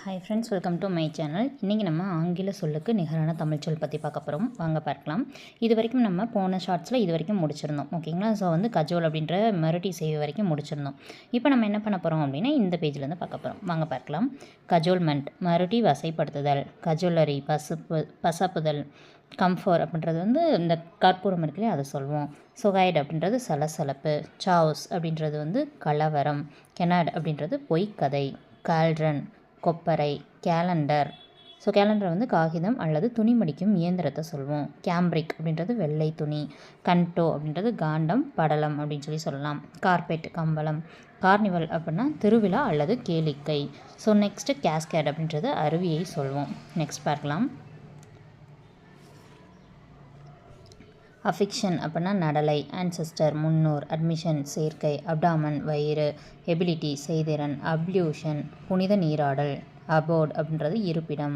Hi friends, welcome to my channel. இன்றைக்கி நம்ம ஆங்கில சொல்லுக்கு நிகரான தமிழ் சொல் பற்றி பார்க்க போகிறோம். வாங்க பார்க்கலாம். இது வரைக்கும் நம்ம போன ஷார்ட்ஸில் இது வரைக்கும் முடிச்சிருந்தோம். ஓகேங்களா? ஸோ கஜோல் அப்படின்ற மறுட்டி செய்தி வரைக்கும் முடிச்சிருந்தோம். இப்போ நம்ம என்ன பண்ண போகிறோம் அப்படின்னா இந்த பேஜ்லேருந்து பார்க்க போகிறோம். வாங்க பார்க்கலாம். கஜோல்மெண்ட் மறுட்டி வசைப்படுத்துதல், கஜோலரி பசப்புதல், கம்ஃபோர் அப்படின்றது இந்த கற்பூரம் இருக்குல்லையே அதை சொல்லுவோம். சொகைட் அப்படின்றது சலசலப்பு, சாவுஸ் அப்படின்றது கலவரம், கெனாட் அப்படின்றது பொய்க்கதை, கால்ட்ரன் கொப்பரை, கேலண்டர். ஸோ கேலண்டர் காகிதம் அல்லது துணி மடிக்கும் இயந்திரத்தை சொல்லுவோம். கேம்பிரிக் அப்படின்றது வெள்ளை துணி, கண்டோ அப்படின்றது காண்டம் படலம் அப்படின்னு சொல்லலாம். கார்பெட் கம்பளம், கார்னிவல் அப்படின்னா திருவிழா அல்லது கேளிக்கை. ஸோ நெக்ஸ்ட்டு கேஸ்கேட் அப்படின்றது அருவியை சொல்லுவோம். நெக்ஸ்ட் பார்க்கலாம். அஃபிக்ஷன் அப்படின்னா நடலை, ஆன்செஸ்டர் முன்னோர், அட்மிஷன் சேர்க்கை, அப்டாமன் வயிறு, எபிலிட்டி செய்திறன், அப்ளியூஷன் புனித நீராடல், அபோர்ட் அப்படின்றது இருப்பிடம்,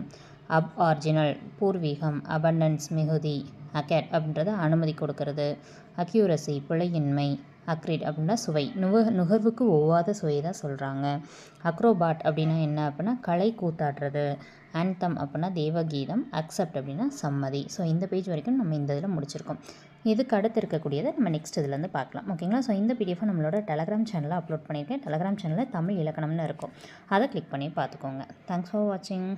ஆர்ஜினல் பூர்வீகம், அபண்டன்ஸ் மிகுதி, அகேட் அப்படின்றது அனுமதி கொடுக்கறது, அக்யூரசி பிழையின்மை, அக்ரிட் அப்படின்னா சுவை, நுகர்வுக்கு ஒவ்வாத சுவை தான் சொல்கிறாங்க. அக்ரோபாட் அப்படின்னா என்ன அப்படின்னா கலை கூத்தாடுறது, ஆன்தம் அப்படின்னா தேவகீதம், அக்செப்ட் அப்படின்னா சம்மதி. ஸோ இந்த பேஜ் வரைக்கும் நம்ம இந்த இதில் முடிச்சிருக்கோம். இதுக்கு அடுத்து இருக்கக்கூடியதை நம்ம நெக்ஸ்ட் இதுலேருந்து பார்க்கலாம். ஓகேங்களா? ஸோ இந்த பிடிஎஃப் நம்மளோட டெலகிராம் சேனலில் அப்லோட் பண்ணியிருக்கேன். டெலகிராம் சேனலில் தமிழ் இலக்கணம்னு இருக்கும். அதை கிளிக் பண்ணி பார்த்துக்கோங்க. தேங்க்ஸ் ஃபார் வாட்சிங்.